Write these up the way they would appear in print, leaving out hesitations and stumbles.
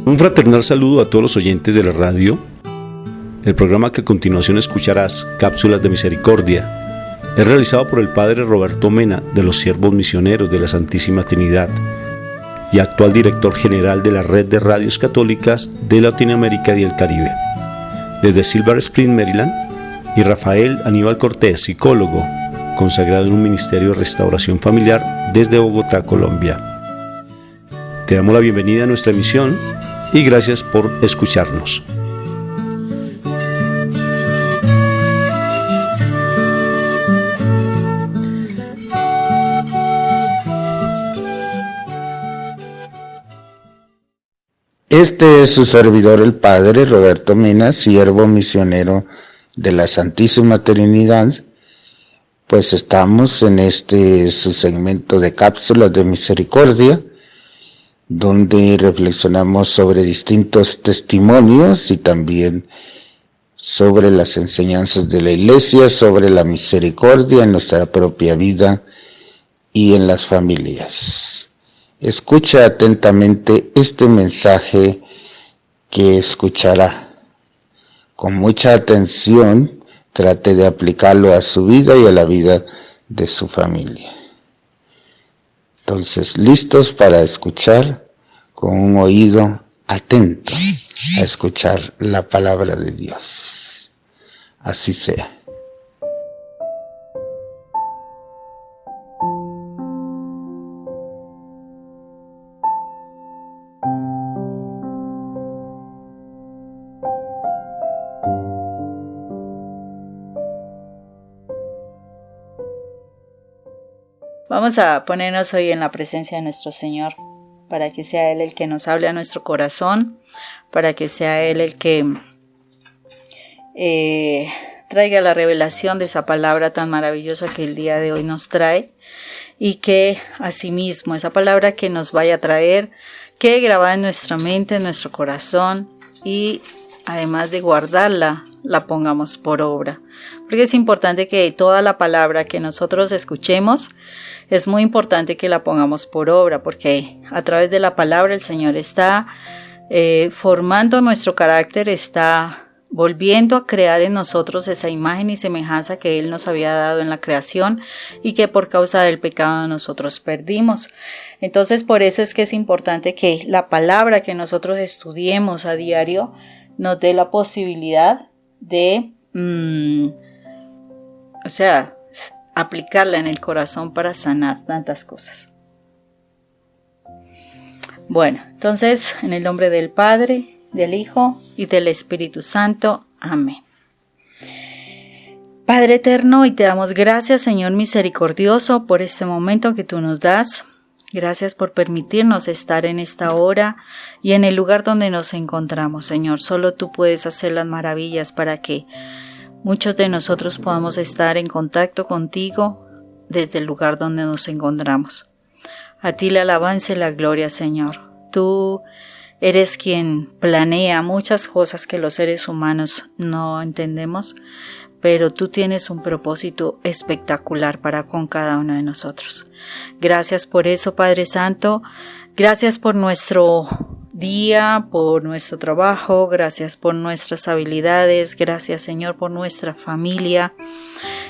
Un fraternal saludo a todos los oyentes de la radio. El programa que a continuación escucharás, Cápsulas de Misericordia, es realizado por el Padre Roberto Mena, de los Siervos Misioneros de la Santísima Trinidad y actual director general de la Red de Radios Católicas de Latinoamérica y el Caribe. Desde Silver Spring, Maryland, y Rafael Aníbal Cortés, psicólogo, consagrado en un ministerio de restauración familiar desde Bogotá, Colombia. Te damos la bienvenida a nuestra emisión y gracias por escucharnos. Este es su servidor, el Padre Roberto Mena, siervo misionero de la Santísima Trinidad. Pues estamos en su segmento de Cápsulas de Misericordia, donde reflexionamos sobre distintos testimonios y también sobre las enseñanzas de la Iglesia, sobre la misericordia en nuestra propia vida y en las familias. Escucha atentamente este mensaje que escuchará. Con mucha atención, trate de aplicarlo a su vida y a la vida de su familia. Entonces, listos para escuchar con un oído atento a escuchar la palabra de Dios. Así sea. Vamos a ponernos hoy en la presencia de nuestro Señor, para que sea Él el que nos hable a nuestro corazón, para que sea Él el que traiga la revelación de esa palabra tan maravillosa que el día de hoy nos trae, y que asimismo esa palabra que nos vaya a traer quede grabada en nuestra mente, en nuestro corazón, y además de guardarla, la pongamos por obra. Porque es importante que toda la palabra que nosotros escuchemos, es muy importante que la pongamos por obra, porque a través de la palabra el Señor está formando nuestro carácter, está volviendo a crear en nosotros esa imagen y semejanza que Él nos había dado en la creación y que por causa del pecado nosotros perdimos. Entonces, por eso es que es importante que la palabra que nosotros estudiemos a diario nos dé la posibilidad de aplicarla en el corazón para sanar tantas cosas. Bueno, entonces, en el nombre del Padre, del Hijo y del Espíritu Santo. Amén. Padre eterno, y te damos gracias, Señor misericordioso, por este momento que tú nos das. Gracias por permitirnos estar en esta hora y en el lugar donde nos encontramos, Señor. Solo tú puedes hacer las maravillas para que muchos de nosotros podamos estar en contacto contigo desde el lugar donde nos encontramos. A ti la alabanza y la gloria, Señor. Tú eres quien planea muchas cosas que los seres humanos no entendemos, pero tú tienes un propósito espectacular para con cada uno de nosotros. Gracias por eso, Padre Santo. Gracias por nuestro día, por nuestro trabajo. Gracias por nuestras habilidades. Gracias, Señor, por nuestra familia.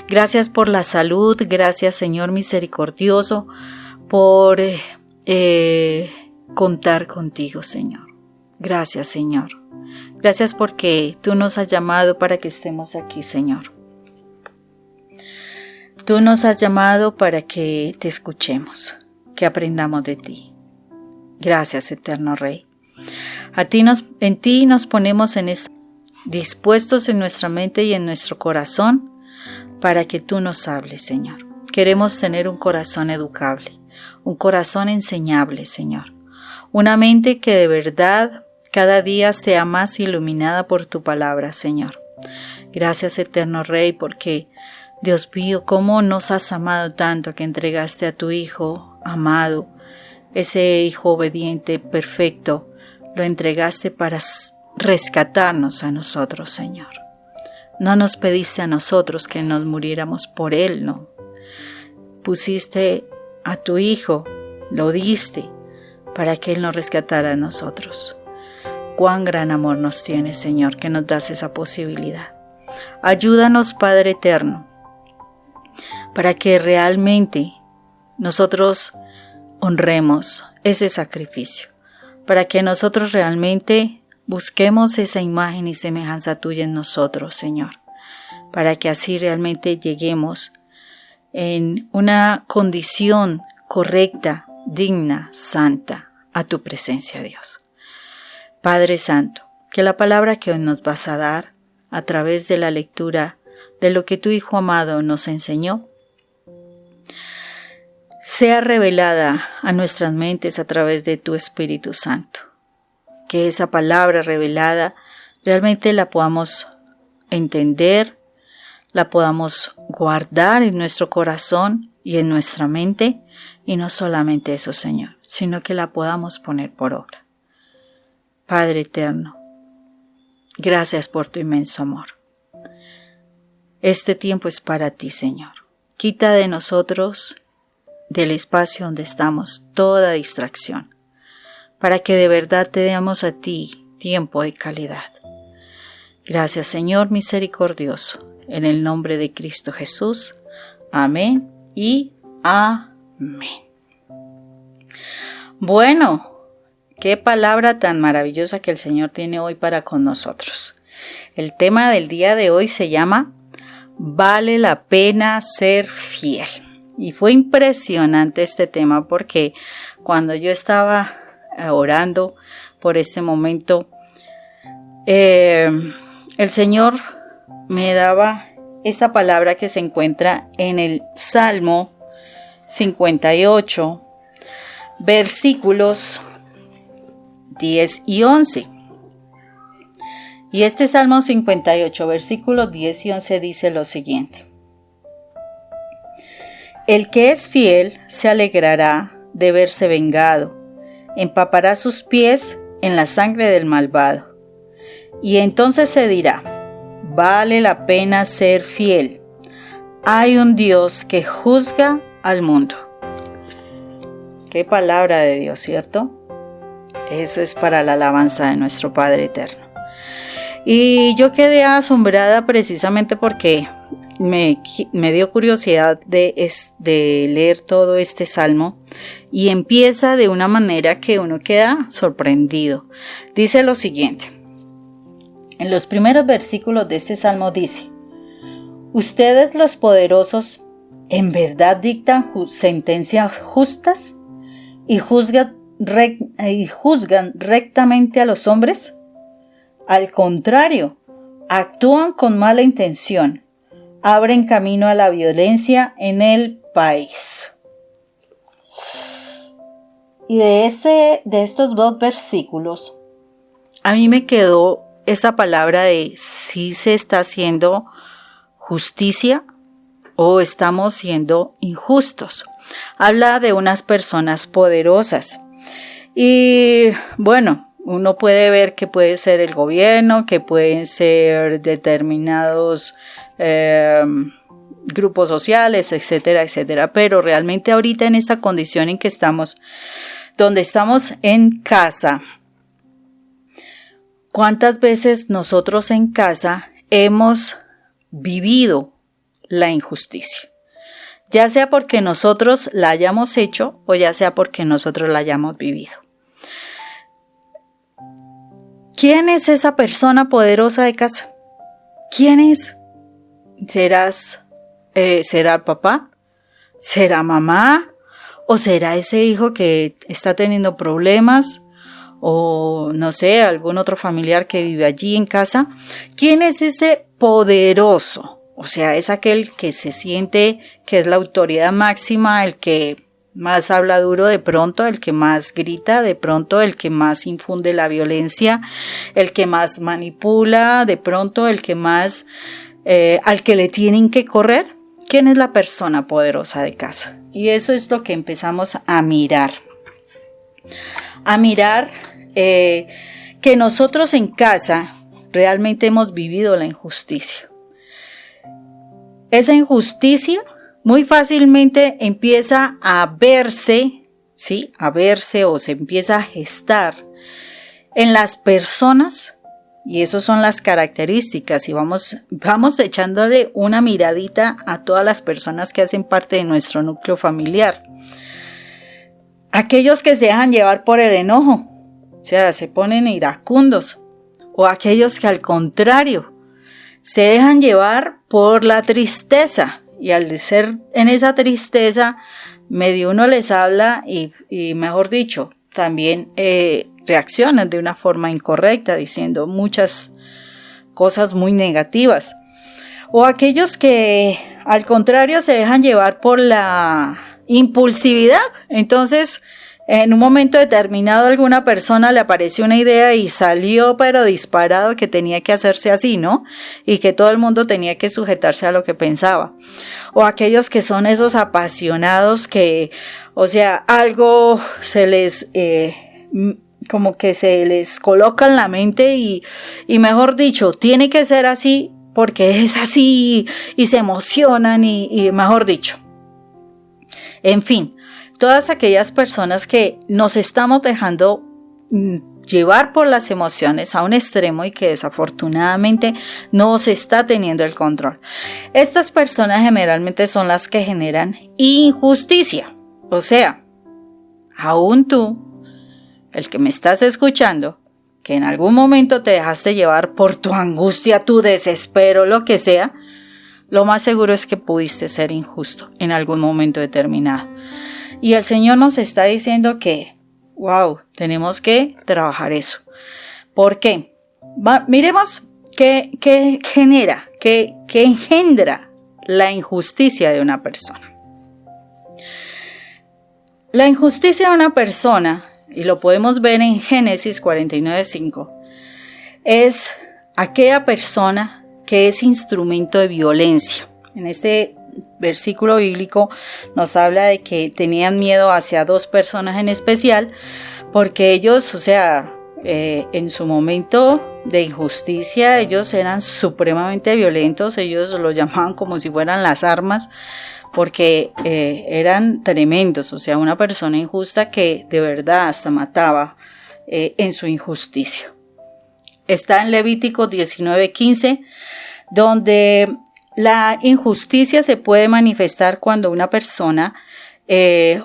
Gracias por la salud. Gracias, Señor misericordioso, por contar contigo, Señor. Gracias, Señor. Gracias porque tú nos has llamado para que estemos aquí, Señor. Tú nos has llamado para que te escuchemos, que aprendamos de ti. Gracias, eterno Rey. En ti nos ponemos dispuestos en nuestra mente y en nuestro corazón para que tú nos hables, Señor. Queremos tener un corazón educable, un corazón enseñable, Señor. Una mente que de verdad cada día sea más iluminada por tu palabra, Señor. Gracias, eterno Rey, porque, Dios mío, cómo nos has amado tanto que entregaste a tu Hijo amado, ese Hijo obediente, perfecto, lo entregaste para rescatarnos a nosotros, Señor. No nos pediste a nosotros que nos muriéramos por Él, no. Pusiste a tu Hijo, lo diste, para que Él nos rescatara a nosotros. cuán gran amor nos tienes, Señor, que nos das esa posibilidad. Ayúdanos, Padre eterno, para que realmente nosotros honremos ese sacrificio, para que nosotros realmente busquemos esa imagen y semejanza tuya en nosotros, Señor, para que así realmente lleguemos en una condición correcta, digna, santa, a tu presencia, Dios. Padre Santo, que la palabra que hoy nos vas a dar, a través de la lectura de lo que tu Hijo amado nos enseñó, sea revelada a nuestras mentes a través de tu Espíritu Santo. Que esa palabra revelada realmente la podamos entender, la podamos guardar en nuestro corazón y en nuestra mente, y no solamente eso, Señor, sino que la podamos poner por obra. Padre eterno, gracias por tu inmenso amor. Este tiempo es para ti, Señor. Quita de nosotros, del espacio donde estamos, toda distracción, para que de verdad te demos a ti tiempo de calidad. Gracias, Señor misericordioso, en el nombre de Cristo Jesús. Amén y amén. Bueno, qué palabra tan maravillosa que el Señor tiene hoy para con nosotros. El tema del día de hoy se llama Vale la pena ser fiel. Y fue impresionante este tema porque cuando yo estaba orando por este momento, el Señor me daba esta palabra que se encuentra en el Salmo 58, versículos 10 y 11. Y este Salmo 58, versículos 10 y 11 dice lo siguiente: El que es fiel se alegrará de verse vengado, empapará sus pies en la sangre del malvado. Y entonces se dirá: vale la pena ser fiel. Hay un Dios que juzga al mundo. Qué palabra de Dios, ¿cierto? Eso es para la alabanza de nuestro Padre eterno. Y yo quedé asombrada precisamente porque me dio curiosidad de leer todo este salmo, y empieza de una manera que uno queda sorprendido. Dice lo siguiente. En los primeros versículos de este salmo dice: ¿Ustedes los poderosos en verdad dictan sentencias justas y juzgan rectamente a los hombres? Al contrario, actúan con mala intención, abren camino a la violencia en el país. Y de estos dos versículos, a mí me quedó esa palabra de si se está haciendo justicia o estamos siendo injustos. Habla de unas personas poderosas. Y bueno, uno puede ver que puede ser el gobierno, que pueden ser determinados grupos sociales, etcétera, etcétera. Pero realmente ahorita en esta condición en que estamos, donde estamos en casa, ¿cuántas veces nosotros en casa hemos vivido la injusticia? Ya sea porque nosotros la hayamos hecho o ya sea porque nosotros la hayamos vivido. ¿Quién es esa persona poderosa de casa? ¿Quién es? ¿Será papá? ¿Será mamá? ¿O será ese hijo que está teniendo problemas? ¿O no sé, algún otro familiar que vive allí en casa? ¿Quién es ese poderoso? O sea, es aquel que se siente que es la autoridad máxima, el que más habla duro de pronto, el que más grita de pronto, el que más infunde la violencia, el que más manipula de pronto, el que más al que le tienen que correr. ¿Quién es la persona poderosa de casa? Y eso es lo que empezamos a mirar. Que nosotros en casa realmente hemos vivido la injusticia. Esa injusticia muy fácilmente empieza a verse, ¿sí? A verse o se empieza a gestar en las personas, y esas son las características, y vamos echándole una miradita a todas las personas que hacen parte de nuestro núcleo familiar. Aquellos que se dejan llevar por el enojo, o sea, se ponen iracundos, o aquellos que al contrario se dejan llevar por la tristeza, y al ser en esa tristeza medio uno les habla y mejor dicho, también reaccionan de una forma incorrecta diciendo muchas cosas muy negativas, o aquellos que al contrario se dejan llevar por la impulsividad. Entonces en un momento determinado a alguna persona le apareció una idea y salió pero disparado que tenía que hacerse así, ¿no? Y que todo el mundo tenía que sujetarse a lo que pensaba. O aquellos que son esos apasionados que, o sea, algo se les, como que se les coloca en la mente y mejor dicho, tiene que ser así porque es así y se emocionan y mejor dicho. En fin. Todas aquellas personas que nos estamos dejando llevar por las emociones a un extremo y que desafortunadamente no se está teniendo el control. Estas personas generalmente son las que generan injusticia. O sea, aún tú, el que me estás escuchando, que en algún momento te dejaste llevar por tu angustia, tu desespero, lo que sea, lo más seguro es que pudiste ser injusto en algún momento determinado. Y el Señor nos está diciendo que, wow, tenemos que trabajar eso. ¿Por qué? Miremos qué genera, qué engendra la injusticia de una persona. La injusticia de una persona, y lo podemos ver en Génesis 49:5, es aquella persona que es instrumento de violencia. En este versículo bíblico nos habla de que tenían miedo hacia dos personas en especial porque ellos, o sea, en su momento de injusticia ellos eran supremamente violentos, ellos lo llamaban como si fueran las armas porque eran tremendos, o sea, una persona injusta que de verdad hasta mataba en su injusticia. Está en Levítico 19:15, donde la injusticia se puede manifestar cuando una persona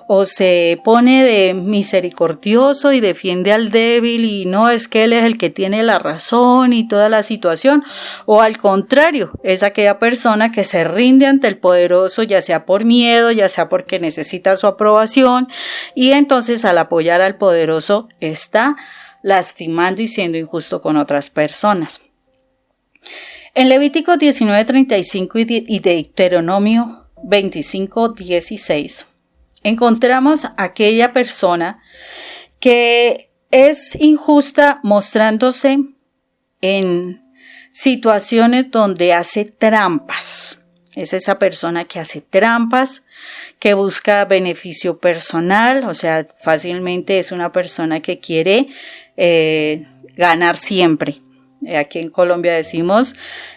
o se pone de misericordioso y defiende al débil y no es que él es el que tiene la razón y toda la situación, o al contrario, es aquella persona que se rinde ante el poderoso, ya sea por miedo, ya sea porque necesita su aprobación, y entonces al apoyar al poderoso está lastimando y siendo injusto con otras personas. En Levítico 19:35 y Deuteronomio 25:16 encontramos aquella persona que es injusta mostrándose en situaciones donde hace trampas. Es esa persona que hace trampas, que busca beneficio personal, o sea, fácilmente es una persona que quiere ganar siempre. Aquí en Colombia decimos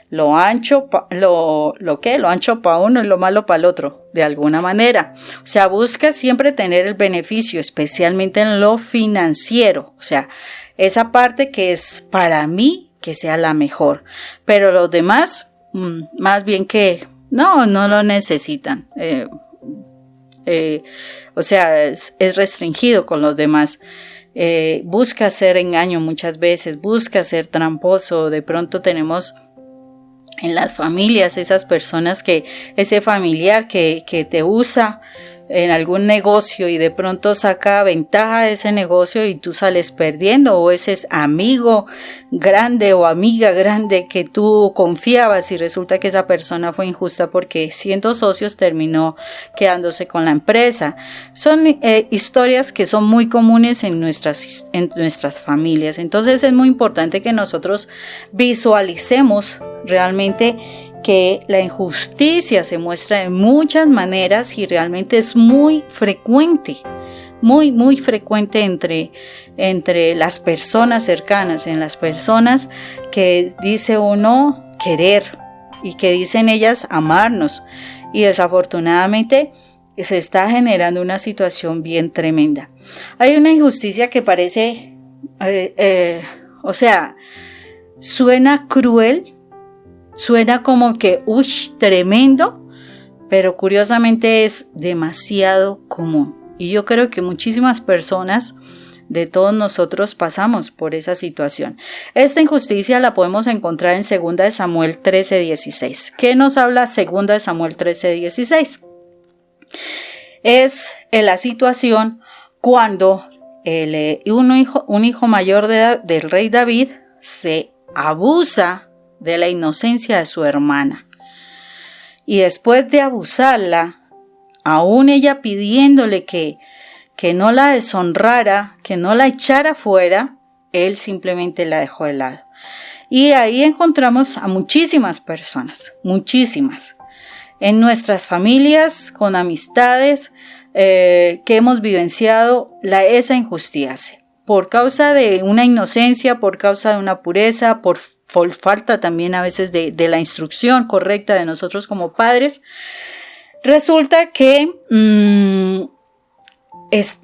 lo ancho lo ancho para uno y lo malo para el otro, de alguna manera. O sea, busca siempre tener el beneficio, especialmente en lo financiero. O sea, esa parte que es para mí que sea la mejor. Pero los demás, más bien que no lo necesitan. O sea, es restringido con los demás. Busca hacer engaño muchas veces, busca ser tramposo. De pronto tenemos en las familias esas personas que, ese familiar que te usa en algún negocio y de pronto saca ventaja de ese negocio y tú sales perdiendo, o ese amigo grande o amiga grande que tú confiabas y resulta que esa persona fue injusta porque siendo socios terminó quedándose con la empresa. Son historias que son muy comunes en nuestras familias. Entonces es muy importante que nosotros visualicemos realmente que la injusticia se muestra de muchas maneras y realmente es muy frecuente, muy frecuente entre las personas cercanas, en las personas que dice uno querer y que dicen ellas amarnos, y desafortunadamente se está generando una situación bien tremenda. Hay una injusticia que parece O sea, suena cruel, suena como que, tremendo, pero curiosamente es demasiado común. Y yo creo que muchísimas personas de todos nosotros pasamos por esa situación. Esta injusticia la podemos encontrar en 2 Samuel 13:16. ¿Qué nos habla 2 Samuel 13:16? Es la situación cuando un hijo mayor del rey David se abusa de la inocencia de su hermana. Y después de abusarla, aún ella pidiéndole que no la deshonrara, que no la echara fuera, él simplemente la dejó de lado. Y ahí encontramos a muchísimas personas, muchísimas, en nuestras familias, con amistades, que hemos vivenciado esa injusticia, por causa de una inocencia, por causa de una pureza, por falta también a veces de la instrucción correcta de nosotros como padres. Resulta que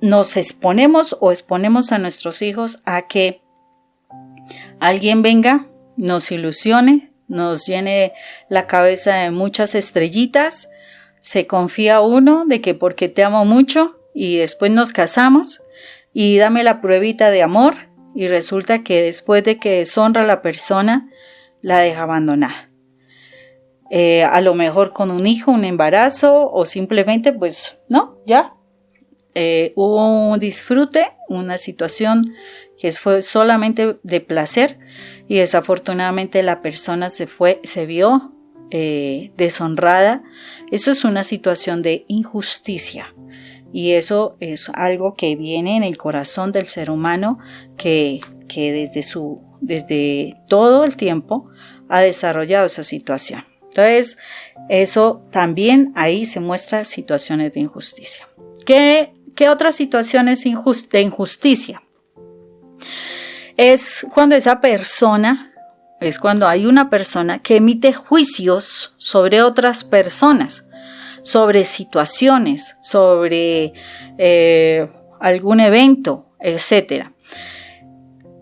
nos exponemos a nuestros hijos a que alguien venga, nos ilusione, nos llene la cabeza de muchas estrellitas, se confía uno de que porque te amo mucho y después nos casamos y dame la pruebita de amor y resulta que después de que deshonra a la persona la deja abandonada. A lo mejor con un hijo, un embarazo o simplemente pues no, ya. Hubo un disfrute, una situación que fue solamente de placer y desafortunadamente la persona se vio deshonrada. Eso es una situación de injusticia y eso es algo que viene en el corazón del ser humano que desde todo el tiempo ha desarrollado esa situación. Entonces, eso también ahí se muestra situaciones de injusticia. ¿Qué otras situaciones de injusticia? Es cuando hay una persona que emite juicios sobre otras personas, sobre situaciones, sobre algún evento, etc.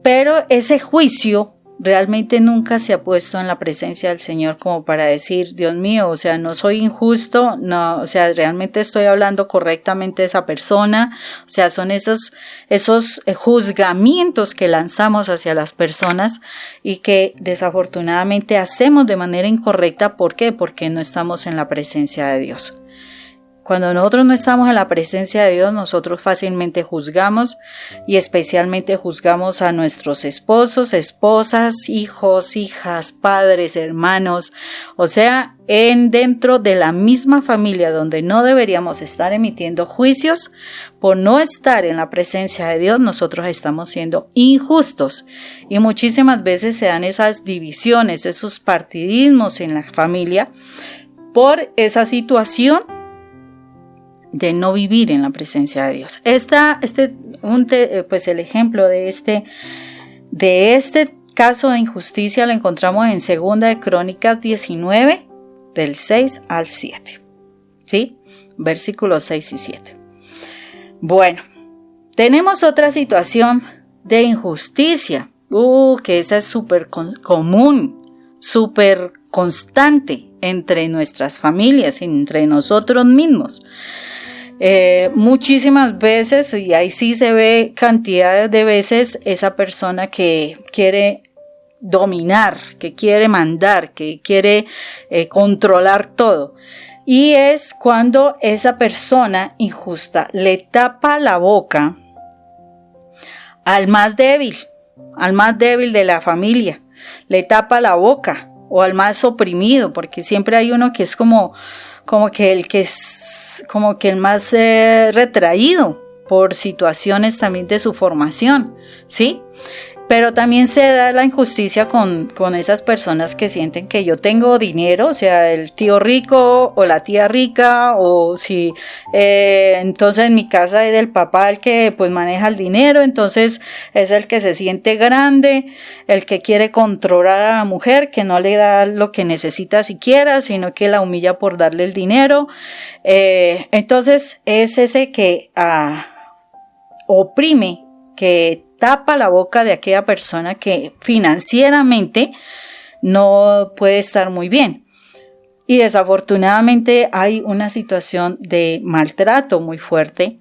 Pero ese juicio realmente nunca se ha puesto en la presencia del Señor como para decir, Dios mío, o sea, no soy injusto, no, o sea, realmente estoy hablando correctamente de esa persona, o sea, son esos juzgamientos que lanzamos hacia las personas y que desafortunadamente hacemos de manera incorrecta. ¿Por qué? Porque no estamos en la presencia de Dios. Cuando nosotros no estamos en la presencia de Dios, nosotros fácilmente juzgamos y especialmente juzgamos a nuestros esposos, esposas, hijos, hijas, padres, hermanos. O sea, dentro de la misma familia donde no deberíamos estar emitiendo juicios, por no estar en la presencia de Dios, nosotros estamos siendo injustos. Y muchísimas veces se dan esas divisiones, esos partidismos en la familia por esa situación de no vivir en la presencia de Dios. Pues el ejemplo de este caso de injusticia lo encontramos en 2 de Crónicas 19, del 6 al 7. ¿Sí? Versículos 6 y 7. Bueno, tenemos otra situación de injusticia, que esa es súper común, súper constante entre nuestras familias, entre nosotros mismos. Muchísimas veces, y ahí sí se ve cantidades de veces, esa persona que quiere dominar, que quiere mandar, que quiere controlar todo. Y es cuando esa persona injusta le tapa la boca al más débil de la familia, le tapa la boca, o al más oprimido, porque siempre hay uno que es como que el más retraído por situaciones también de su formación, ¿sí? Pero también se da la injusticia con esas personas que sienten que yo tengo dinero, o sea, el tío rico o la tía rica, o si entonces en mi casa es del papá el que pues maneja el dinero, entonces es el que se siente grande, el que quiere controlar a la mujer, que no le da lo que necesita siquiera, sino que la humilla por darle el dinero. Entonces es ese que oprime, que tapa la boca de aquella persona que financieramente no puede estar muy bien. Y desafortunadamente hay una situación de maltrato muy fuerte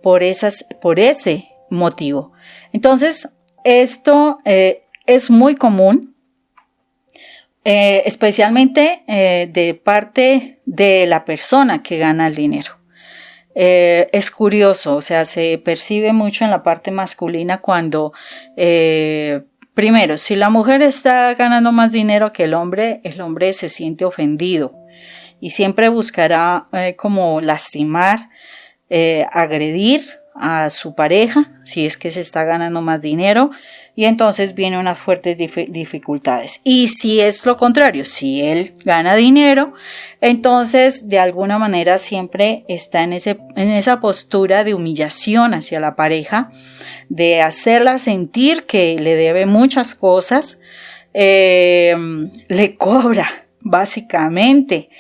por ese motivo. Entonces, esto es muy común, especialmente de parte de la persona que gana el dinero. Es curioso, o sea, se percibe mucho en la parte masculina cuando, primero, si la mujer está ganando más dinero que el hombre se siente ofendido y siempre buscará como lastimar, agredir a su pareja si es que se está ganando más dinero, y entonces vienen unas fuertes dificultades. Y si es lo contrario, si él gana dinero, entonces de alguna manera siempre está en esa postura de humillación hacia la pareja, de hacerla sentir que le debe muchas cosas, le cobra básicamente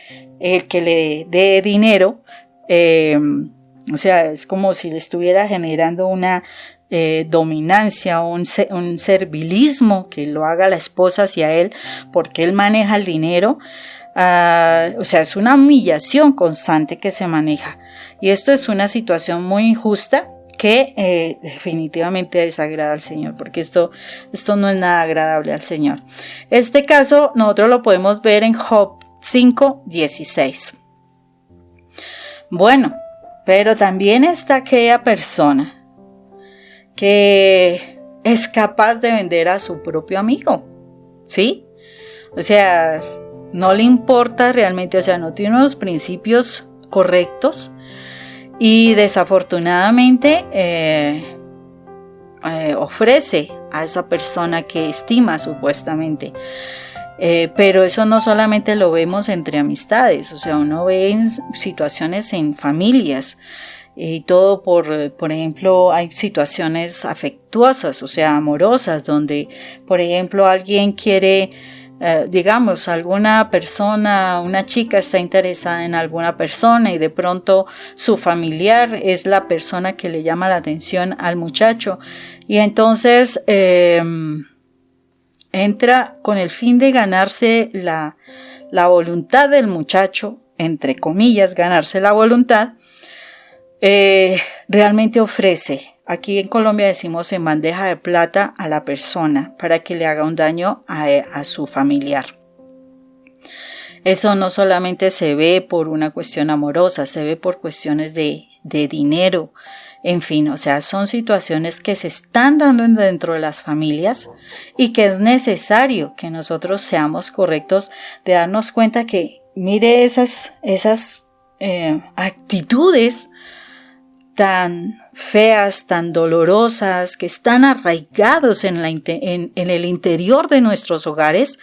el que le dé dinero, o sea, es como si le estuviera generando una dominancia, un servilismo que lo haga la esposa hacia él porque él maneja el dinero. O sea, es una humillación constante que se maneja, y esto es una situación muy injusta que definitivamente desagrada al Señor, porque esto no es nada agradable al Señor. Este caso nosotros lo podemos ver en Job 5:16. Bueno, pero también está aquella persona que es capaz de vender a su propio amigo, ¿sí? O sea, no le importa realmente, o sea, no tiene unos principios correctos y desafortunadamente ofrece a esa persona que estima supuestamente. Pero eso no solamente lo vemos entre amistades, o sea, uno ve en situaciones en familias y todo por ejemplo, hay situaciones afectuosas, o sea, amorosas, donde, por ejemplo, alguien quiere, digamos, alguna persona, una chica está interesada en alguna persona y de pronto su familiar es la persona que le llama la atención al muchacho, y entonces entra con el fin de ganarse la voluntad del muchacho, entre comillas, ganarse la voluntad. Realmente ofrece, aquí en Colombia decimos en bandeja de plata, a la persona para que le haga un daño a su familiar. Eso no solamente se ve por una cuestión amorosa, se ve por cuestiones de dinero, en fin, o sea, son situaciones que se están dando dentro de las familias y que es necesario que nosotros seamos correctos de darnos cuenta que, mire, esas actitudes tan feas, tan dolorosas, que están arraigados en el interior de nuestros hogares.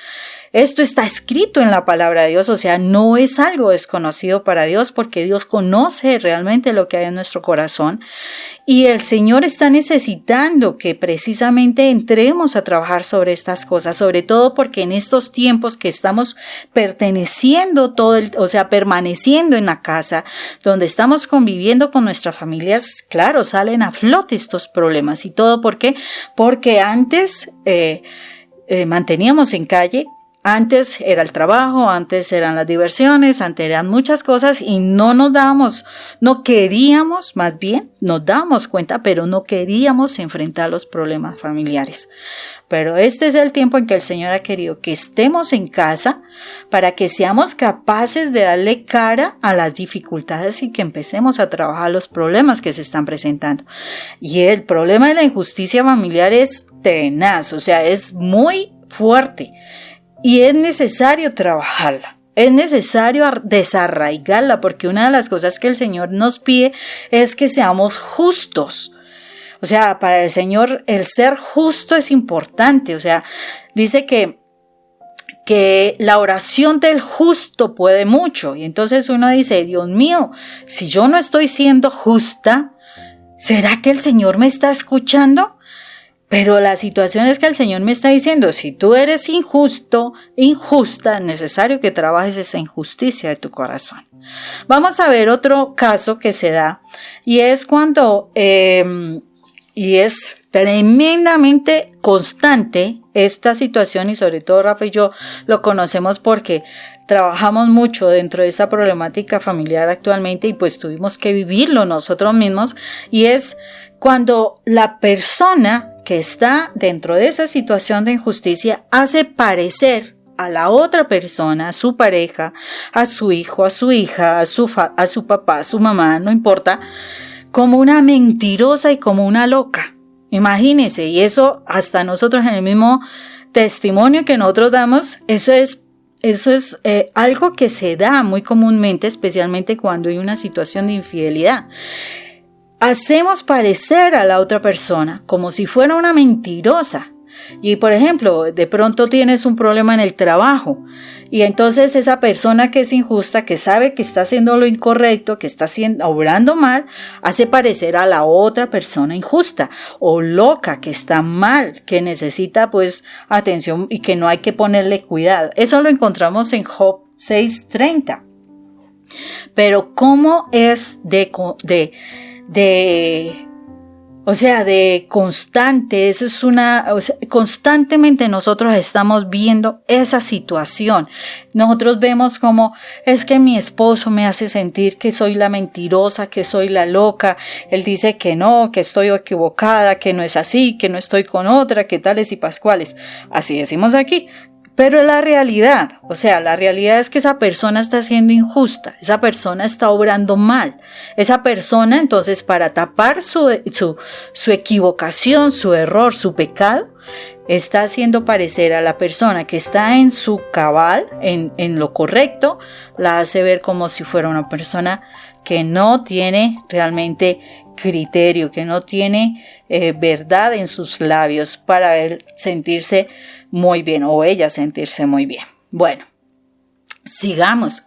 Esto está escrito en la palabra de Dios, o sea, no es algo desconocido para Dios, porque Dios conoce realmente lo que hay en nuestro corazón, y el Señor está necesitando que precisamente entremos a trabajar sobre estas cosas, sobre todo porque en estos tiempos que estamos perteneciendo permaneciendo en la casa, donde estamos conviviendo con nuestras familias, claro, salen a flote estos problemas. ¿Y todo por qué? Porque antes manteníamos en calle. Antes era el trabajo, antes eran las diversiones, antes eran muchas cosas y nos dábamos cuenta, pero no queríamos enfrentar los problemas familiares. Pero este es el tiempo en que el Señor ha querido que estemos en casa para que seamos capaces de darle cara a las dificultades y que empecemos a trabajar los problemas que se están presentando. Y el problema de la injusticia familiar es tenaz, o sea, es muy fuerte. Y es necesario trabajarla, es necesario desarraigarla, porque una de las cosas que el Señor nos pide es que seamos justos. O sea, para el Señor el ser justo es importante. O sea, dice que la oración del justo puede mucho. Y entonces uno dice, Dios mío, si yo no estoy siendo justa, ¿será que el Señor me está escuchando? Pero la situación es que el Señor me está diciendo, si tú eres injusta, es necesario que trabajes esa injusticia de tu corazón. Vamos a ver otro caso que se da, y es cuando y es tremendamente constante esta situación, y sobre todo Rafa y yo lo conocemos porque trabajamos mucho dentro de esa problemática familiar actualmente y pues tuvimos que vivirlo nosotros mismos, y es cuando la persona que está dentro de esa situación de injusticia hace parecer a la otra persona, a su pareja, a su hijo, a su hija, a su papá, a su mamá, no importa, como una mentirosa y como una loca. Imagínense, y eso hasta nosotros en el mismo testimonio que nosotros damos, eso es algo que se da muy comúnmente, especialmente cuando hay una situación de infidelidad. Hacemos parecer a la otra persona como si fuera una mentirosa. Y por ejemplo, de pronto tienes un problema en el trabajo y entonces esa persona que es injusta, que sabe que está haciendo lo incorrecto, que está obrando mal, hace parecer a la otra persona injusta o loca, que está mal, que necesita pues atención y que no hay que ponerle cuidado. Eso lo encontramos en Job 6:30. Pero ¿cómo es de constante? Eso es constantemente nosotros estamos viendo esa situación. Nosotros vemos como es que mi esposo me hace sentir que soy la mentirosa, que soy la loca. Él dice que no, que estoy equivocada, que no es así, que no estoy con otra, que tales y pascuales. Así decimos aquí. Pero la realidad, la realidad es que esa persona está siendo injusta, esa persona está obrando mal, esa persona entonces para tapar su equivocación, su error, su pecado, está haciendo parecer a la persona que está en su cabal, en lo correcto, la hace ver como si fuera una persona que no tiene realmente criterio, que no tiene verdad en sus labios para él sentirse muy bien o ella sentirse muy bien. Bueno, sigamos.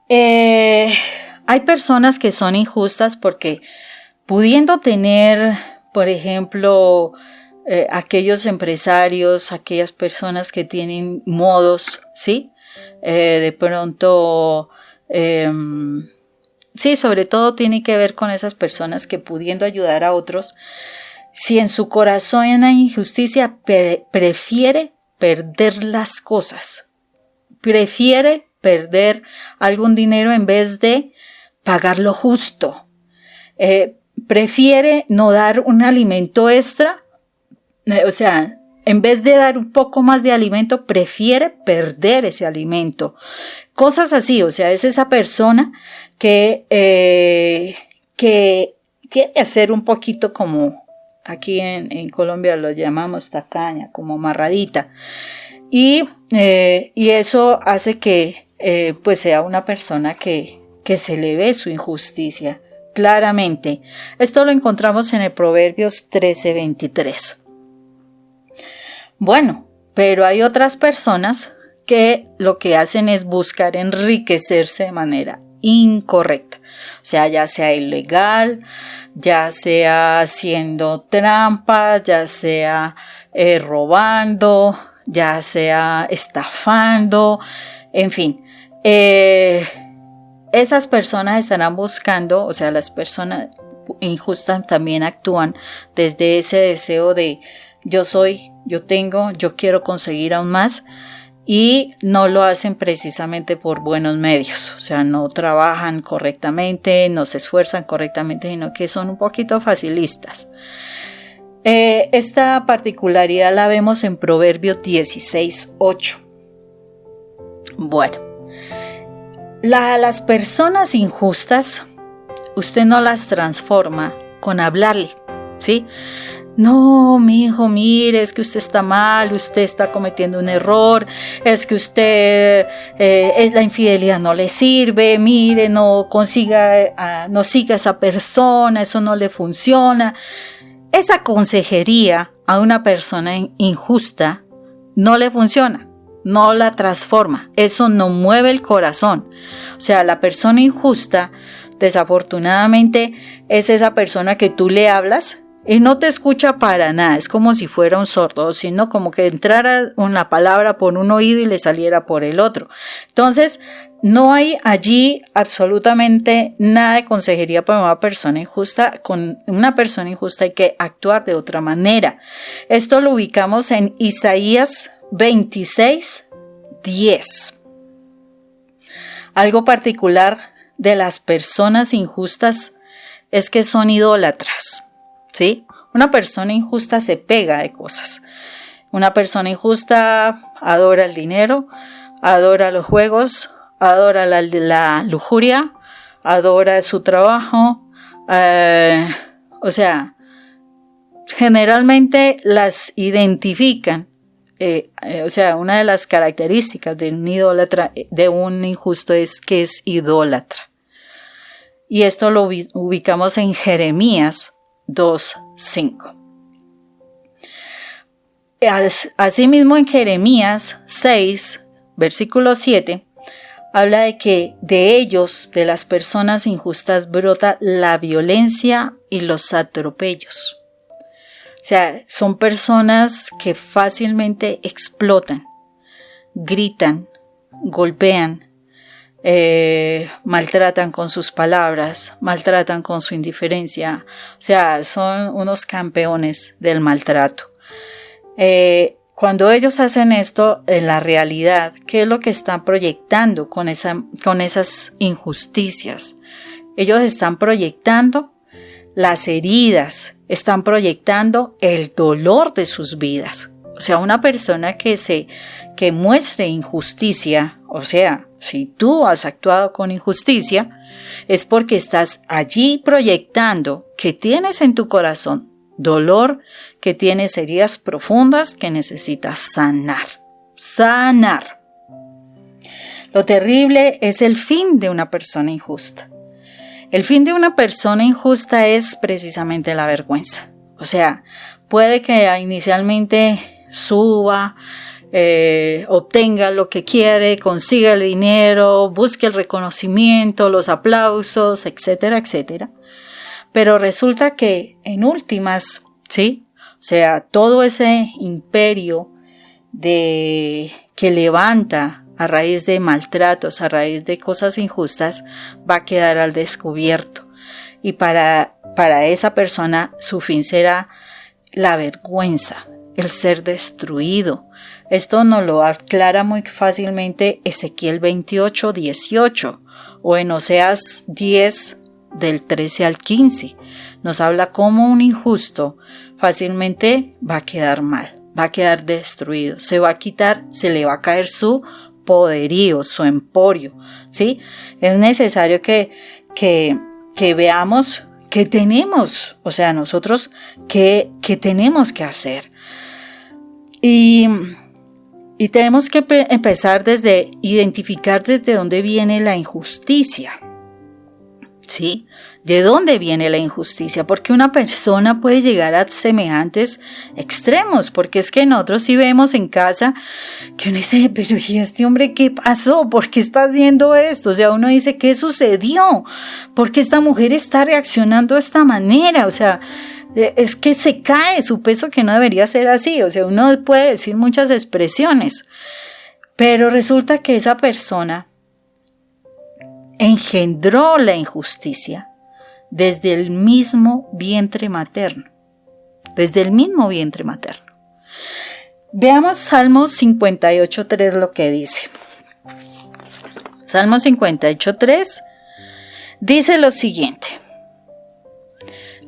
Hay personas que son injustas porque pudiendo tener, por ejemplo, aquellos empresarios, aquellas personas que tienen modos, ¿sí? De pronto, sí, sobre todo tiene que ver con esas personas que pudiendo ayudar a otros, si en su corazón hay una injusticia, prefiere perder las cosas, prefiere perder algún dinero en vez de pagar lo justo, prefiere no dar un alimento extra, en vez de dar un poco más de alimento, prefiere perder ese alimento. Cosas así, es esa persona que tiene que ser un poquito como, aquí en Colombia lo llamamos tacaña, como amarradita. Y eso hace que pues sea una persona que se le ve su injusticia claramente. Esto lo encontramos en el Proverbios 13:23. Bueno, pero hay otras personas que lo que hacen es buscar enriquecerse de manera incorrecta, ya sea ilegal, ya sea haciendo trampas, ya sea robando, ya sea estafando, en fin, esas personas estarán buscando, las personas injustas también actúan desde ese deseo de yo soy, yo tengo, yo quiero conseguir aún más, y no lo hacen precisamente por buenos medios, no trabajan correctamente, no se esfuerzan correctamente, sino que son un poquito facilistas. Esta particularidad la vemos en Proverbios 16:8. Bueno, las personas injustas, usted no las transforma con hablarle, ¿sí? No, mi hijo, mire, es que usted está mal, usted está cometiendo un error, es que usted, la infidelidad no le sirve, mire, no siga a esa persona, eso no le funciona. Esa consejería a una persona injusta no le funciona, no la transforma, eso no mueve el corazón. La persona injusta, desafortunadamente, es esa persona que tú le hablas y no te escucha para nada, es como si fuera un sordo, sino como que entrara una palabra por un oído y le saliera por el otro. Entonces, no hay allí absolutamente nada de consejería para una persona injusta. Con una persona injusta hay que actuar de otra manera. Esto lo ubicamos en Isaías 26:10. Algo particular de las personas injustas es que son idólatras, ¿sí? Una persona injusta se pega de cosas. Una persona injusta adora el dinero, adora los juegos, adora la lujuria, adora su trabajo. O sea, generalmente las identifican. O sea, una de las características de un idólatra, de un injusto, es que es idólatra. Y esto lo ubicamos en Jeremías 2:5. Asimismo, en Jeremías 6, versículo 7, habla de que de ellos, de las personas injustas, brota la violencia y los atropellos. O sea, son personas que fácilmente explotan, gritan, golpean, maltratan con sus palabras, maltratan con su indiferencia. O sea, son unos campeones del maltrato. Cuando ellos hacen esto, en la realidad, ¿qué es lo que están proyectando con esas injusticias? Ellos están proyectando las heridas, están proyectando el dolor de sus vidas. O sea, una persona que muestre injusticia, o sea, si tú has actuado con injusticia, es porque estás allí proyectando que tienes en tu corazón dolor, que tienes heridas profundas que necesitas sanar. Sanar. Lo terrible es el fin de una persona injusta. El fin de una persona injusta es precisamente la vergüenza. O sea, puede que inicialmente suba, obtenga lo que quiere, consiga el dinero, busque el reconocimiento, los aplausos, etcétera, etcétera. Pero resulta que en últimas, ¿sí? O sea, todo ese imperio que levanta a raíz de maltratos, a raíz de cosas injustas, va a quedar al descubierto. Y para esa persona su fin será la vergüenza, el ser destruido. Esto nos lo aclara muy fácilmente Ezequiel 28:18 o en Oseas 10 del 13 al 15. Nos habla cómo un injusto fácilmente va a quedar mal, va a quedar destruido, se va a quitar, se le va a caer su poderío, su emporio, ¿sí? Es necesario que veamos qué tenemos, o sea, nosotros qué tenemos que hacer. Y tenemos que empezar desde identificar desde dónde viene la injusticia, ¿sí? ¿De dónde viene la injusticia? Porque una persona puede llegar a semejantes extremos, porque es que nosotros sí vemos en casa que uno dice, pero ¿y este hombre qué pasó? ¿Por qué está haciendo esto? O sea, uno dice, ¿qué sucedió? ¿Por qué esta mujer está reaccionando de esta manera? O sea, es que se cae su peso, que no debería ser así. O sea, uno puede decir muchas expresiones, pero resulta que esa persona engendró la injusticia desde el mismo vientre materno. Desde el mismo vientre materno. Veamos Salmo 58:3 lo que dice. Salmo 58:3 dice lo siguiente: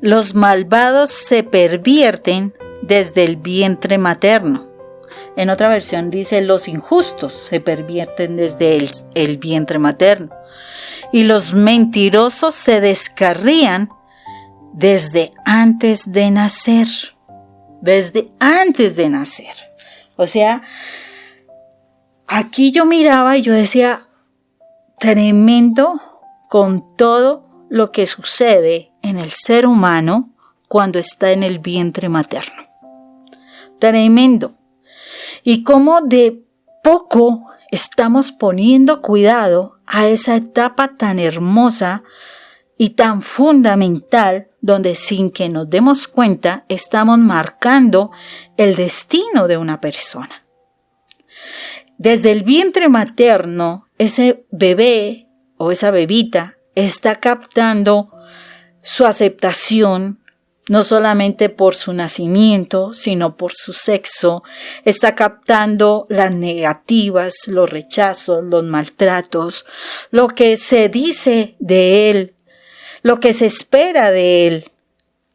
los malvados se pervierten desde el vientre materno. En otra versión dice, los injustos se pervierten desde el vientre materno. Y los mentirosos se descarrían desde antes de nacer. Desde antes de nacer. O sea, aquí yo miraba y yo decía, tremendo con todo lo que sucede en el ser humano cuando está en el vientre materno. Tremendo. Y cómo de poco estamos poniendo cuidado a esa etapa tan hermosa y tan fundamental, donde sin que nos demos cuenta estamos marcando el destino de una persona. Desde el vientre materno ese bebé o esa bebita está captando su aceptación, no solamente por su nacimiento, sino por su sexo, está captando las negativas, los rechazos, los maltratos, lo que se dice de él, lo que se espera de él,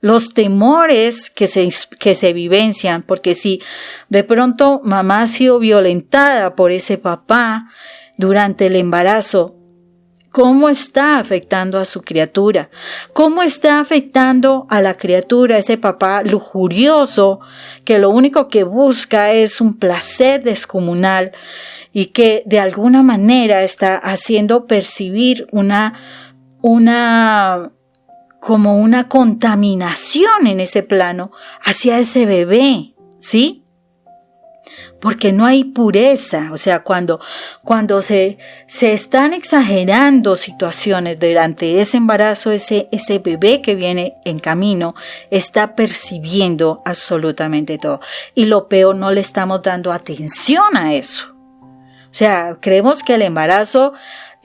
los temores que se vivencian, porque si de pronto mamá ha sido violentada por ese papá durante el embarazo, ¿cómo está afectando a su criatura? ¿Cómo está afectando a la criatura ese papá lujurioso que lo único que busca es un placer descomunal y que de alguna manera está haciendo percibir como una contaminación en ese plano hacia ese bebé, ¿sí? Porque no hay pureza, o sea, cuando se están exagerando situaciones durante ese embarazo, ese bebé que viene en camino está percibiendo absolutamente todo. Y lo peor, no le estamos dando atención a eso. O sea, creemos que el embarazo,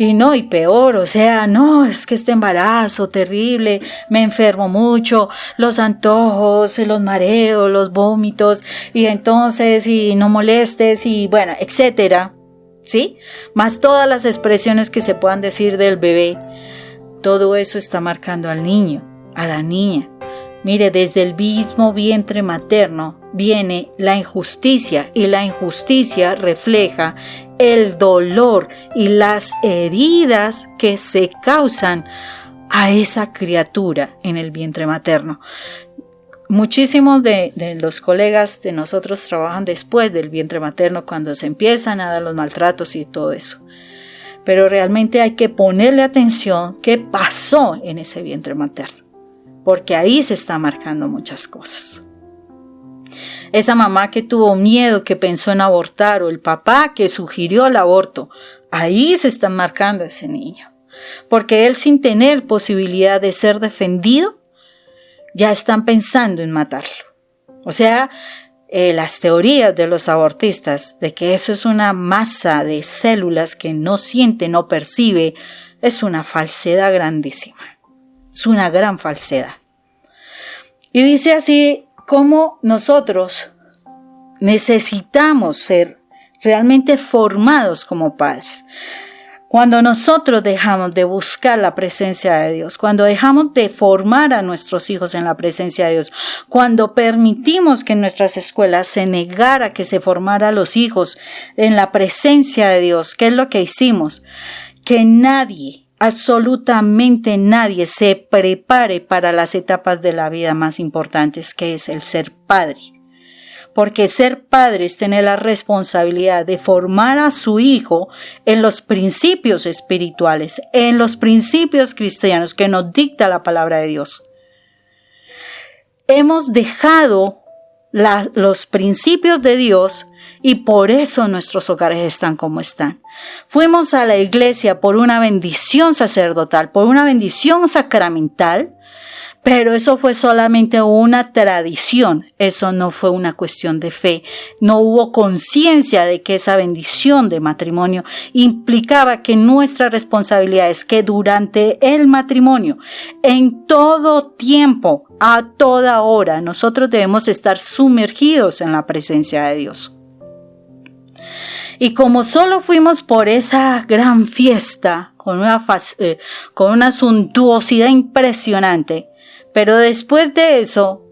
y peor, o sea, no, es que este embarazo terrible, me enfermo mucho, los antojos, los mareos, los vómitos, y entonces, y no molestes, y bueno, etcétera, ¿sí? Más todas las expresiones que se puedan decir del bebé, todo eso está marcando al niño, a la niña. Mire, desde el mismo vientre materno viene la injusticia y la injusticia refleja el dolor y las heridas que se causan a esa criatura en el vientre materno. Muchísimos de los colegas de nosotros trabajan después del vientre materno cuando se empiezan a dar los maltratos y todo eso. Pero realmente hay que ponerle atención qué pasó en ese vientre materno, porque ahí se están marcando muchas cosas. Esa mamá que tuvo miedo, que pensó en abortar, o el papá que sugirió el aborto, ahí se está marcando ese niño. Porque él, sin tener posibilidad de ser defendido, ya están pensando en matarlo. O sea, las teorías de los abortistas de que eso es una masa de células que no siente, no percibe, es una falsedad grandísima. Es una gran falsedad. Y dice así, cómo nosotros necesitamos ser realmente formados como padres. Cuando nosotros dejamos de buscar la presencia de Dios, cuando dejamos de formar a nuestros hijos en la presencia de Dios, cuando permitimos que en nuestras escuelas se negara que se formara a los hijos en la presencia de Dios, ¿qué es lo que hicimos? Que nadie, absolutamente nadie se prepare para las etapas de la vida más importantes, que es el ser padre. Porque ser padre es tener la responsabilidad de formar a su hijo en los principios espirituales, en los principios cristianos que nos dicta la palabra de Dios. Hemos dejado los principios de Dios y por eso nuestros hogares están como están. Fuimos a la iglesia por una bendición sacerdotal, por una bendición sacramental, pero eso fue solamente una tradición, eso no fue una cuestión de fe. No hubo conciencia de que esa bendición de matrimonio implicaba que nuestra responsabilidad es que durante el matrimonio, en todo tiempo, a toda hora, nosotros debemos estar sumergidos en la presencia de Dios. Y como solo fuimos por esa gran fiesta, con una suntuosidad impresionante, pero después de eso,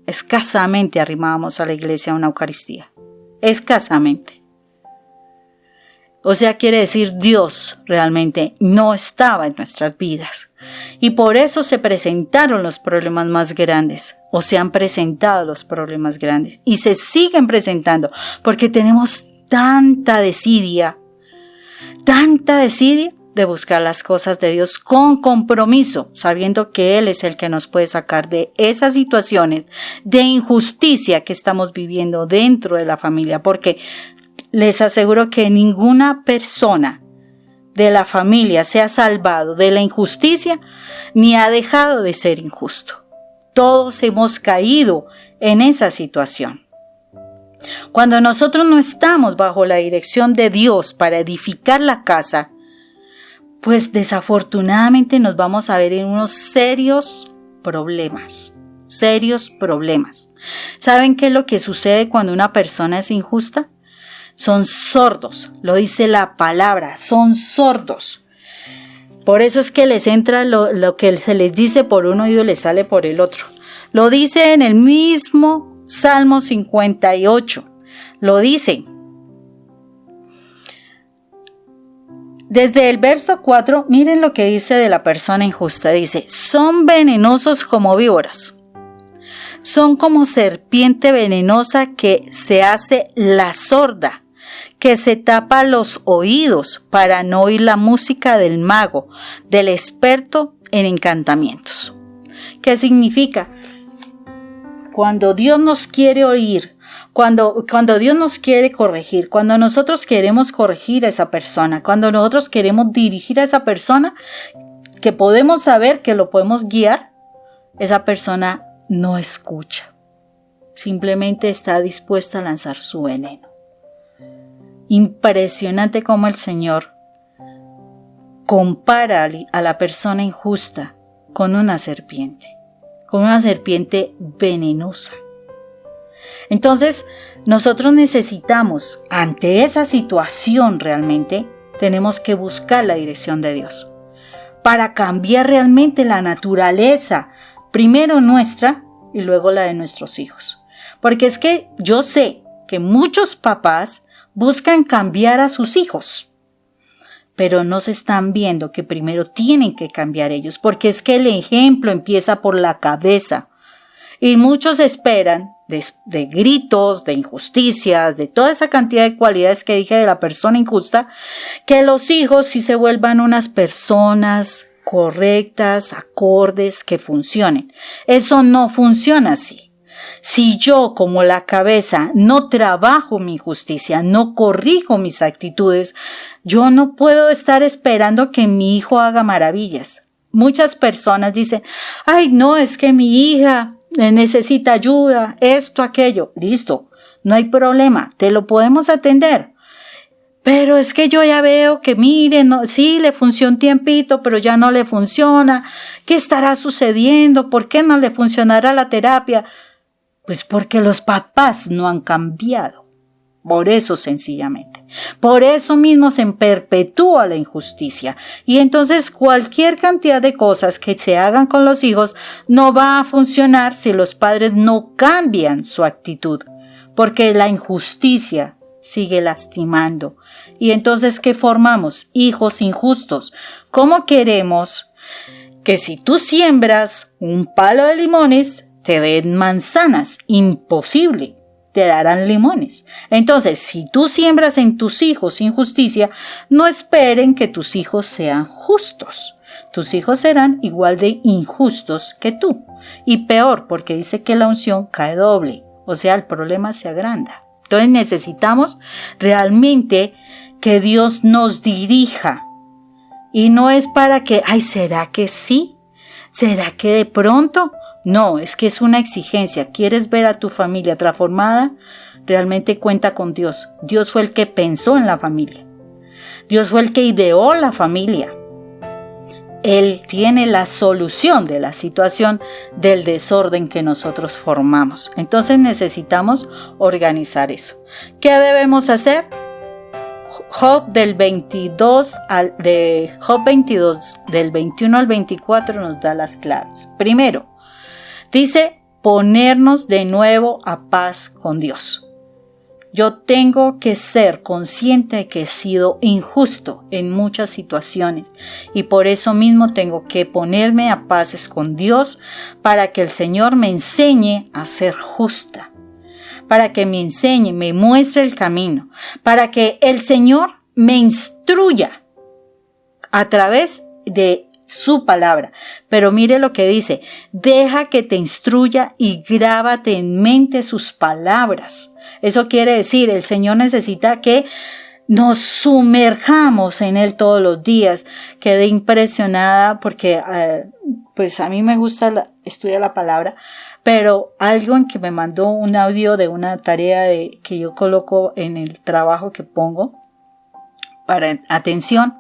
escasamente arrimábamos a la iglesia a una Eucaristía. Escasamente. O sea, quiere decir Dios realmente no estaba en nuestras vidas. Y por eso se presentaron los problemas más grandes, o se han presentado los problemas grandes, y se siguen presentando, porque tenemos tanta desidia de buscar las cosas de Dios con compromiso, sabiendo que Él es el que nos puede sacar de esas situaciones de injusticia que estamos viviendo dentro de la familia, porque les aseguro que ninguna persona de la familia se ha salvado de la injusticia ni ha dejado de ser injusto. Todos hemos caído en esa situación. Cuando nosotros no estamos bajo la dirección de Dios para edificar la casa, pues desafortunadamente nos vamos a ver en unos serios problemas. ¿Saben qué es lo que sucede cuando una persona es injusta? Son sordos, lo dice la palabra, son sordos. Por eso es que les entra lo que se les dice por un oído y les sale por el otro. Lo dice en el mismo Salmo 58. Lo dice. Desde el verso 4, miren lo que dice de la persona injusta. Dice, son venenosos como víboras. Son como serpiente venenosa que se hace la sorda, que se tapa los oídos para no oír la música del mago, del experto en encantamientos. ¿Qué significa? Cuando Dios nos quiere oír, cuando Dios nos quiere corregir, cuando nosotros queremos corregir a esa persona, cuando nosotros queremos dirigir a esa persona, que podemos saber que lo podemos guiar, esa persona no escucha. Simplemente está dispuesta a lanzar su veneno. Impresionante cómo el Señor compara a la persona injusta con una serpiente venenosa. Entonces, nosotros necesitamos, ante esa situación realmente, tenemos que buscar la dirección de Dios para cambiar realmente la naturaleza, primero nuestra y luego la de nuestros hijos. Porque es que yo sé que muchos papás buscan cambiar a sus hijos, pero no se están viendo que primero tienen que cambiar ellos, porque es que el ejemplo empieza por la cabeza. Y muchos esperan de gritos, de injusticias, de toda esa cantidad de cualidades que dije de la persona injusta, que los hijos sí se vuelvan unas personas correctas, acordes, que funcionen. Eso no funciona así. Si yo, como la cabeza, no trabajo mi justicia, no corrijo mis actitudes, yo no puedo estar esperando que mi hijo haga maravillas. Muchas personas dicen, ay, no, es que mi hija necesita ayuda, esto, aquello. Listo, no hay problema, te lo podemos atender. Pero es que yo ya veo que, miren, no, sí, le funciona un tiempito, pero ya no le funciona. ¿Qué estará sucediendo? ¿Por qué no le funcionará la terapia? Pues porque los papás no han cambiado. Por eso sencillamente. Por eso mismo se perpetúa la injusticia. Y entonces cualquier cantidad de cosas que se hagan con los hijos no va a funcionar si los padres no cambian su actitud. Porque la injusticia sigue lastimando. Y entonces, ¿qué formamos? Hijos injustos. ¿Cómo queremos que si tú siembras un palo de limones, te den manzanas? Imposible. Te darán limones. Entonces, si tú siembras en tus hijos injusticia, no esperen que tus hijos sean justos. Tus hijos serán igual de injustos que tú. Y peor, porque dice que la unción cae doble. O sea, el problema se agranda. Entonces necesitamos realmente que Dios nos dirija. Y no es para que, ay, ¿será que sí? ¿Será que de pronto? No, es que es una exigencia. ¿Quieres ver a tu familia transformada? Realmente cuenta con Dios. Dios fue el que pensó en la familia. Dios fue el que ideó la familia. Él tiene la solución de la situación del desorden que nosotros formamos. Entonces necesitamos organizar eso. ¿Qué debemos hacer? Job 22 del 21 al 24 nos da las claves. Primero, dice ponernos de nuevo a paz con Dios. Yo tengo que ser consciente de que he sido injusto en muchas situaciones y por eso mismo tengo que ponerme a paz con Dios para que el Señor me enseñe a ser justa, para que me enseñe, me muestre el camino, para que el Señor me instruya a través de su palabra. Pero mire lo que dice, deja que te instruya y grábate en mente sus palabras. Eso quiere decir, el Señor necesita que nos sumerjamos en Él todos los días. Quedé impresionada porque pues a mí me gusta estudiar la palabra, pero alguien que me mandó un audio de una tarea que yo coloco en el trabajo que pongo para atención,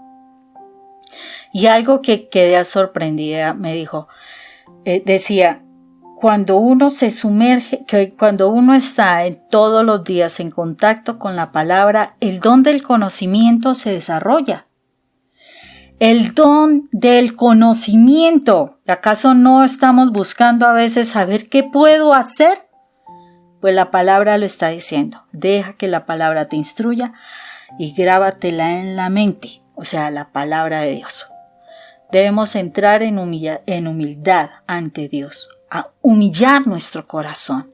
y algo que quedé sorprendida, me dijo, decía, cuando uno se sumerge, que cuando uno está todos los días en contacto con la palabra, el don del conocimiento se desarrolla. El don del conocimiento. ¿Acaso no estamos buscando a veces saber qué puedo hacer? Pues la palabra lo está diciendo. Deja que la palabra te instruya y grábatela en la mente. O sea, la palabra de Dios. Debemos entrar en humildad ante Dios, a humillar nuestro corazón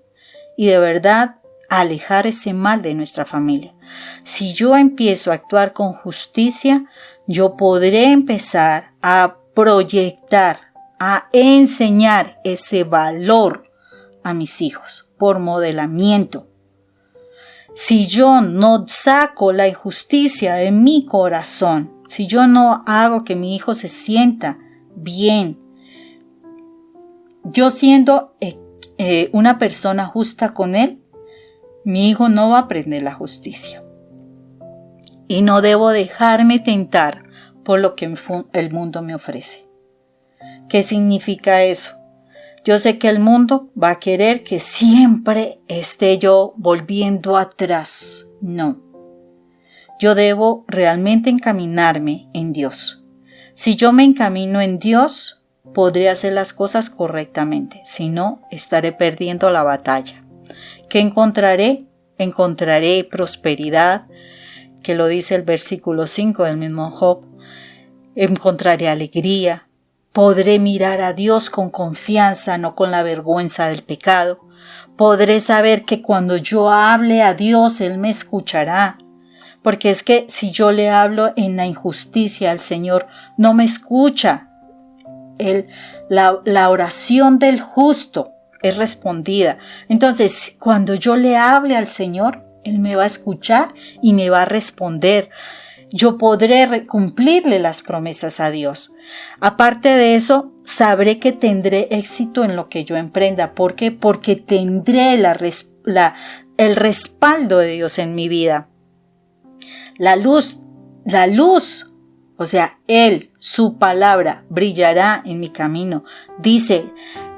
y de verdad alejar ese mal de nuestra familia. Si yo empiezo a actuar con justicia, yo podré empezar a proyectar, a enseñar ese valor a mis hijos por modelamiento. Si yo no saco la injusticia de mi corazón, si yo no hago que mi hijo se sienta bien, yo siendo una persona justa con él, mi hijo no va a aprender la justicia. Y no debo dejarme tentar por lo que el mundo me ofrece. ¿Qué significa eso? Yo sé que el mundo va a querer que siempre esté yo volviendo atrás. No. Yo debo realmente encaminarme en Dios. Si yo me encamino en Dios, podré hacer las cosas correctamente. Si no, estaré perdiendo la batalla. ¿Qué encontraré? Encontraré prosperidad, que lo dice el versículo 5 del mismo Job. Encontraré alegría. Podré mirar a Dios con confianza, no con la vergüenza del pecado. Podré saber que cuando yo hable a Dios, Él me escuchará. Porque es que si yo le hablo en la injusticia al Señor, no me escucha. La oración del justo es respondida. Entonces, cuando yo le hable al Señor, Él me va a escuchar y me va a responder. Yo podré cumplirle las promesas a Dios. Aparte de eso, sabré que tendré éxito en lo que yo emprenda. ¿Por qué? Porque tendré el respaldo de Dios en mi vida. La luz, o sea, Él, su palabra, brillará en mi camino. Dice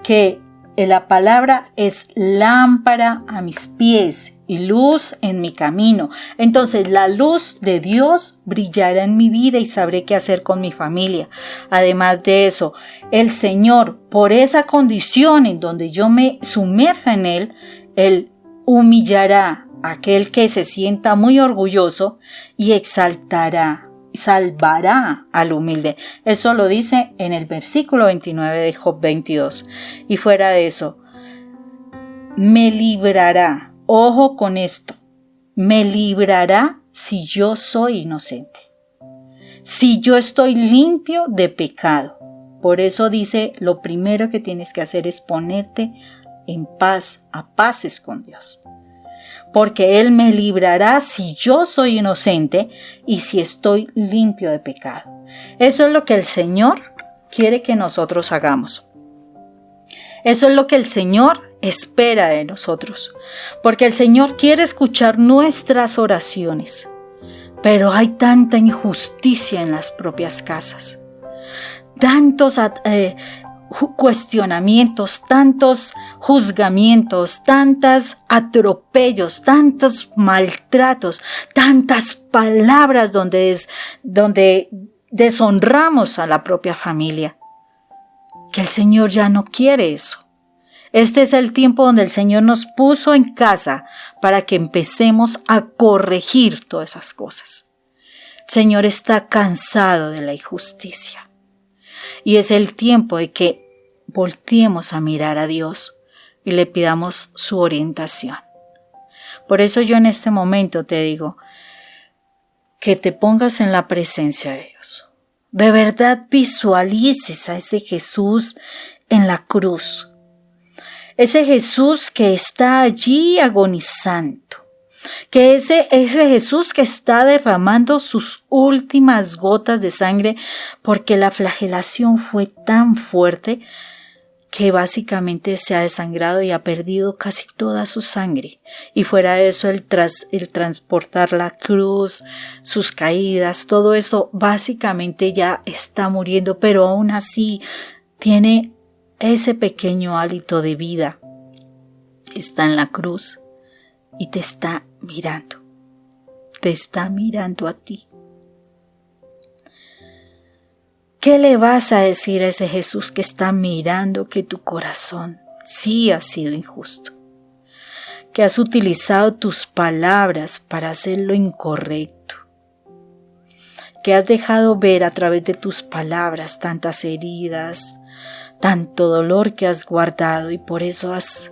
que la palabra es lámpara a mis pies y luz en mi camino. Entonces la luz de Dios brillará en mi vida y sabré qué hacer con mi familia. Además de eso, el Señor, por esa condición en donde yo me sumerja en Él humillará a aquel que se sienta muy orgulloso y salvará al humilde. Eso lo dice en el versículo 29 de Job 22. Y fuera de eso, me librará. Ojo con esto. Me librará si yo soy inocente. Si yo estoy limpio de pecado. Por eso dice, lo primero que tienes que hacer es ponerte en paz, a paces con Dios. Porque Él me librará si yo soy inocente y si estoy limpio de pecado. Eso es lo que el Señor quiere que nosotros hagamos. Eso es lo que el Señor espera de nosotros. Porque el Señor quiere escuchar nuestras oraciones. Pero hay tanta injusticia en las propias casas. Tantos cuestionamientos, tantos juzgamientos, tantos atropellos, tantos maltratos, tantas palabras donde deshonramos a la propia familia, que el Señor ya no quiere eso. Este es el tiempo donde el Señor nos puso en casa para que empecemos a corregir todas esas cosas. El Señor está cansado de la injusticia. Y es el tiempo de que volteemos a mirar a Dios y le pidamos su orientación. Por eso yo en este momento te digo que te pongas en la presencia de Dios. De verdad visualices a ese Jesús en la cruz. Ese Jesús que está allí agonizando. Que ese Jesús que está derramando sus últimas gotas de sangre, porque la flagelación fue tan fuerte que básicamente se ha desangrado y ha perdido casi toda su sangre. Y fuera de eso, el transportar la cruz, sus caídas, todo eso básicamente ya está muriendo, pero aún así tiene ese pequeño hálito de vida. Está en la cruz y te está mirando a ti. ¿Qué le vas a decir a ese Jesús que está mirando que tu corazón sí ha sido injusto? Que has utilizado tus palabras para hacer lo incorrecto. Que has dejado ver a través de tus palabras tantas heridas, tanto dolor que has guardado, y por eso has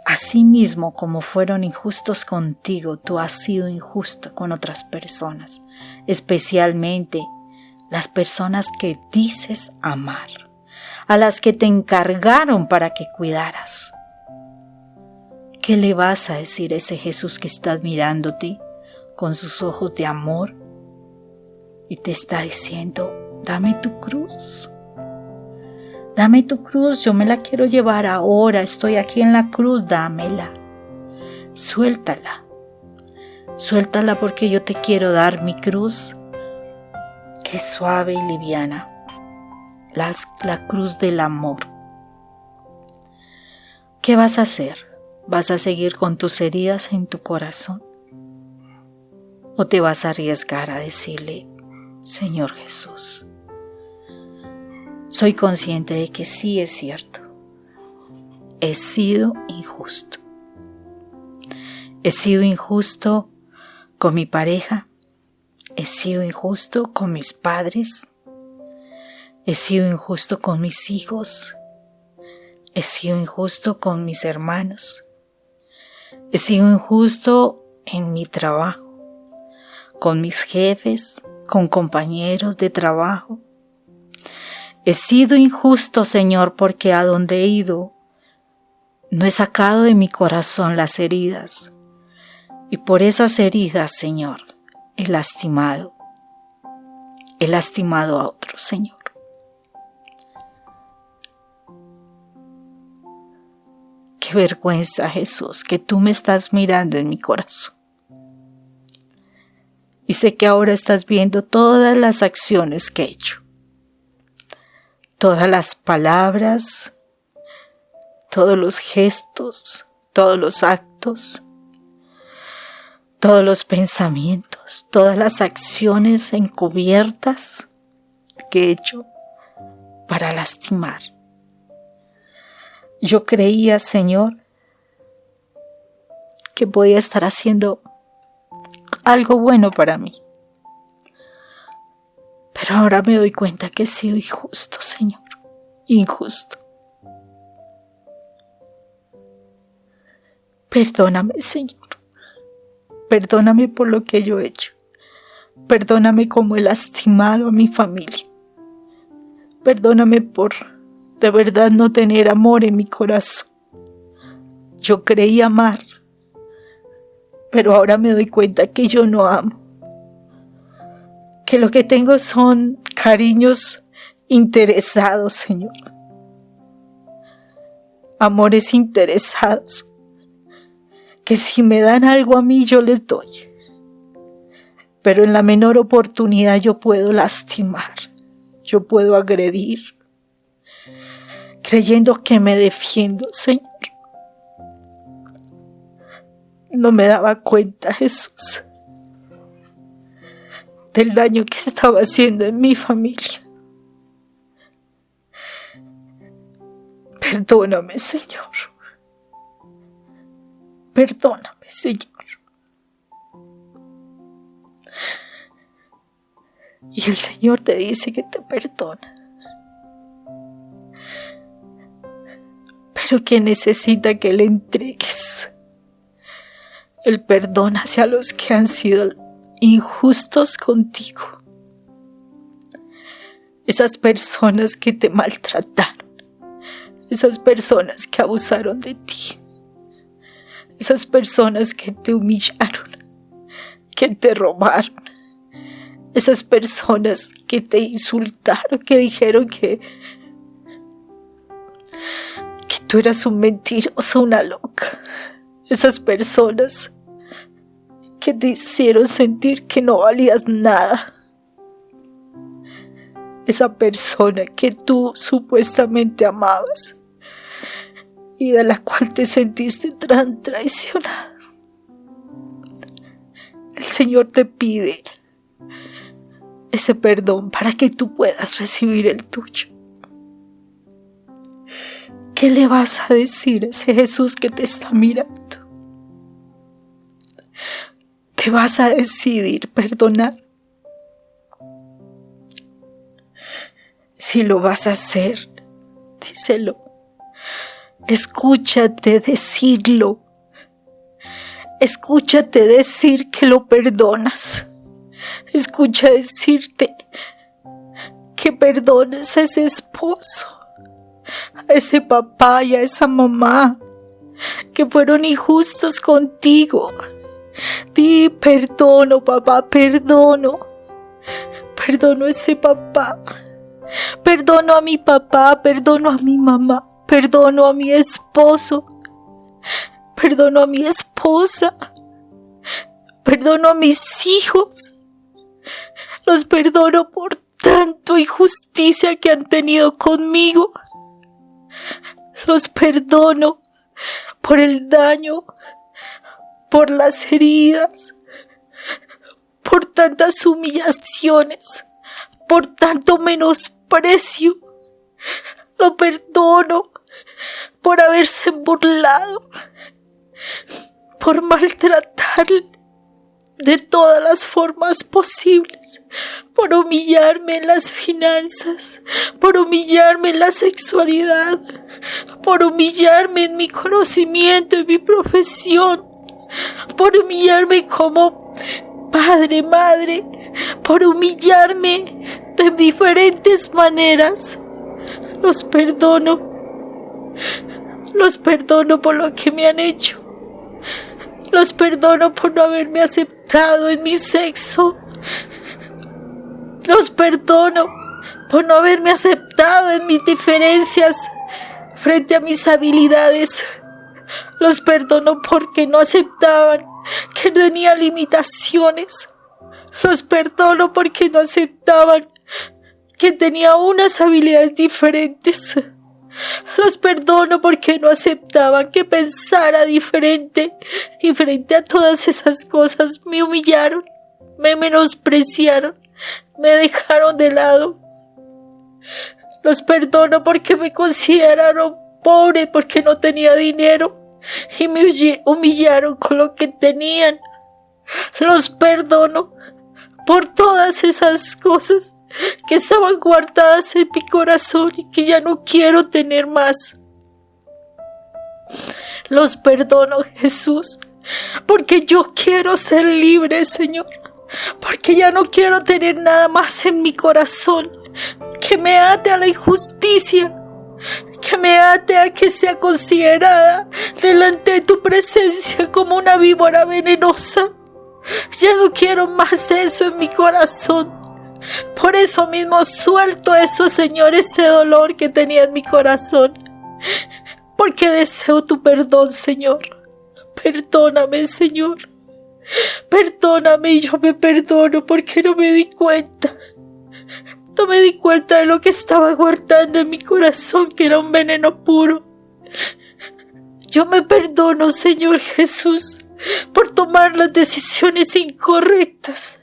así mismo como fueron injustos contigo, tú has sido injusto con otras personas, especialmente las personas que dices amar, a las que te encargaron para que cuidaras. ¿Qué le vas a decir a ese Jesús que está mirándote con sus ojos de amor y te está diciendo, dame tu cruz? Dame tu cruz, yo me la quiero llevar ahora, estoy aquí en la cruz, dámela. Suéltala. Suéltala porque yo te quiero dar mi cruz, que es suave y liviana. La cruz del amor. ¿Qué vas a hacer? ¿Vas a seguir con tus heridas en tu corazón? ¿O te vas a arriesgar a decirle, Señor Jesús, soy consciente de que sí es cierto, he sido injusto. He sido injusto con mi pareja, he sido injusto con mis padres, he sido injusto con mis hijos, he sido injusto con mis hermanos, he sido injusto en mi trabajo, con mis jefes, con compañeros de trabajo. He sido injusto, Señor, porque a donde he ido no he sacado de mi corazón las heridas. Y por esas heridas, Señor, he lastimado a otros, Señor. Qué vergüenza, Jesús, que tú me estás mirando en mi corazón. Y sé que ahora estás viendo todas las acciones que he hecho. Todas las palabras, todos los gestos, todos los actos, todos los pensamientos, todas las acciones encubiertas que he hecho para lastimar. Yo creía, Señor, que podía estar haciendo algo bueno para mí. Pero ahora me doy cuenta que he sido injusto, Señor, injusto. Perdóname, Señor. Perdóname por lo que yo he hecho. Perdóname como he lastimado a mi familia. Perdóname por de verdad no tener amor en mi corazón. Yo creí amar, pero ahora me doy cuenta que yo no amo. Que lo que tengo son cariños interesados, Señor. Amores interesados. Que si me dan algo a mí, yo les doy. Pero en la menor oportunidad yo puedo lastimar. Yo puedo agredir. Creyendo que me defiendo, Señor. No me daba cuenta, Jesús, del daño que estaba haciendo en mi familia. Perdóname, Señor. Perdóname, Señor. Y el Señor te dice que te perdona. Pero que necesita que le entregues el perdón hacia los que han sido injustos contigo. Esas personas que te maltrataron. Esas personas que abusaron de ti. esas personas que te humillaron, que te robaron, esas personas que te insultaron, que dijeron que tú eras un mentiroso, una loca. Esas personas que te hicieron sentir que no valías nada. Esa persona que tú supuestamente amabas y de la cual te sentiste tan traicionado. El Señor te pide ese perdón para que tú puedas recibir el tuyo. ¿Qué le vas a decir a ese Jesús que te está mirando? ¿Te vas a decidir perdonar? Si lo vas a hacer, díselo. Escúchate decirlo. Escúchate decir que lo perdonas. Escucha decirte que perdones a ese esposo, a ese papá y a esa mamá que fueron injustos contigo. Di: perdono, papá, perdono. Perdono a ese papá. Perdono a mi papá, perdono a mi mamá, perdono a mi esposo, perdono a mi esposa, perdono a mis hijos. Los perdono por tanta injusticia que han tenido conmigo. Los perdono por el daño, por las heridas, por tantas humillaciones, por tanto menosprecio. Lo perdono por haberse burlado, por maltratarle de todas las formas posibles, por humillarme en las finanzas, por humillarme en la sexualidad, por humillarme en mi conocimiento, en mi profesión, por humillarme como padre, madre, por humillarme de diferentes maneras. Los perdono por lo que me han hecho. Los perdono por no haberme aceptado en mi sexo. Los perdono por no haberme aceptado en mis diferencias frente a mis habilidades. Los perdono porque no aceptaban que tenía limitaciones. Los perdono porque no aceptaban que tenía unas habilidades diferentes. Los perdono porque no aceptaban que pensara diferente, y frente a todas esas cosas me humillaron, me menospreciaron, me dejaron de lado. Los perdono porque me consideraron pobre porque no tenía dinero y me humillaron con lo que tenían. Los perdono por todas esas cosas que estaban guardadas en mi corazón y que ya no quiero tener más. Los perdono, Jesús, porque yo quiero ser libre, Señor, porque ya no quiero tener nada más en mi corazón que me ate a la injusticia, que me ate a que sea considerada delante de tu presencia como una víbora venenosa. Ya no quiero más eso en mi corazón. Por eso mismo suelto eso, Señor, ese dolor que tenía en mi corazón, porque deseo tu perdón, Señor. Perdóname, Señor. Perdóname, y yo me perdono porque no me di cuenta. No me di cuenta de lo que estaba guardando en mi corazón, que era un veneno puro. Yo me perdono, Señor Jesús, por tomar las decisiones incorrectas,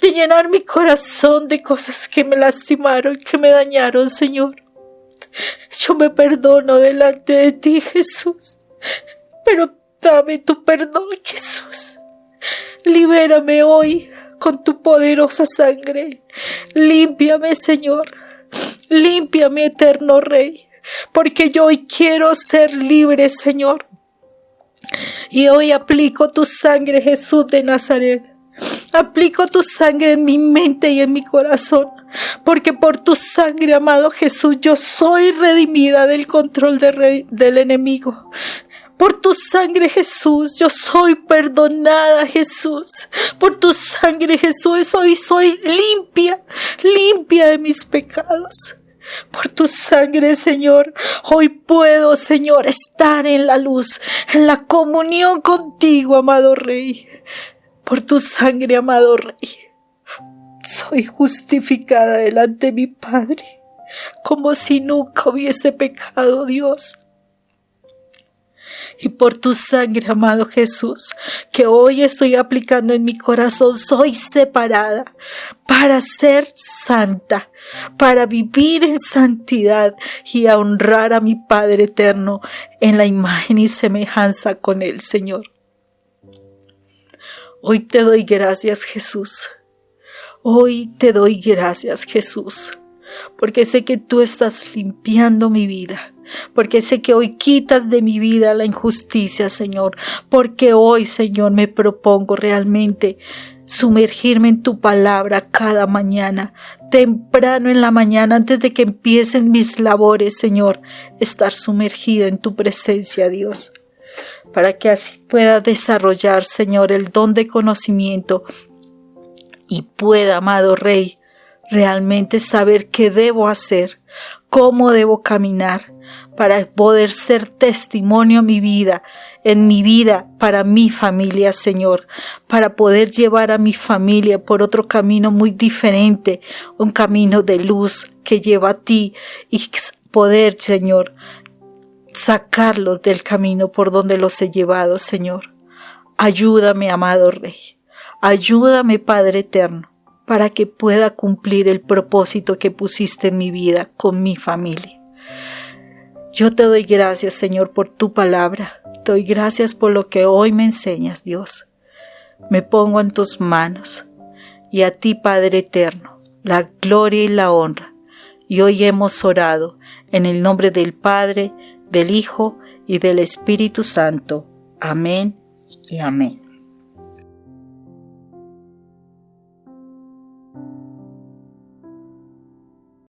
de llenar mi corazón de cosas que me lastimaron, que me dañaron, Señor. Yo me perdono delante de ti, Jesús, pero dame tu perdón, Jesús. Libérame hoy con tu poderosa sangre. Límpiame, Señor. Límpiame, eterno Rey, porque yo hoy quiero ser libre, Señor. Y hoy aplico tu sangre, Jesús de Nazaret. Aplico tu sangre en mi mente y en mi corazón, porque por tu sangre, amado Jesús, yo soy redimida del control del enemigo. Por tu sangre, Jesús, yo soy perdonada, Jesús. Por tu sangre, Jesús, hoy soy limpia de mis pecados. Por tu sangre, Señor, hoy puedo, Señor, estar en la luz, en la comunión contigo, amado Rey. Por tu sangre, amado Rey, soy justificada delante de mi Padre, como si nunca hubiese pecado, Dios. Y por tu sangre, amado Jesús, que hoy estoy aplicando en mi corazón, soy separada para ser santa, para vivir en santidad y a honrar a mi Padre eterno en la imagen y semejanza con Él, Señor. Hoy te doy gracias, Jesús. Hoy te doy gracias, Jesús, porque sé que tú estás limpiando mi vida. Porque sé que hoy quitas de mi vida la injusticia, Señor. Porque hoy, Señor, me propongo realmente sumergirme en tu palabra cada mañana. Temprano en la mañana, antes de que empiecen mis labores, Señor, estar sumergida en tu presencia, Dios. Para que así pueda desarrollar, Señor, el don de conocimiento y pueda, amado Rey, realmente saber qué debo hacer, cómo debo caminar, para poder ser testimonio en mi vida, para mi familia, Señor, para poder llevar a mi familia por otro camino muy diferente, un camino de luz que lleva a ti y poder, Señor, sacarlos del camino por donde los he llevado, Señor. Ayúdame, amado Rey, ayúdame, Padre eterno, para que pueda cumplir el propósito que pusiste en mi vida con mi familia. Yo te doy gracias, Señor, por tu palabra. Te doy gracias por lo que hoy me enseñas, Dios. Me pongo en tus manos y a ti, Padre eterno, la gloria y la honra. Y hoy hemos orado en el nombre del Padre, del Hijo y del Espíritu Santo. Amén y amén.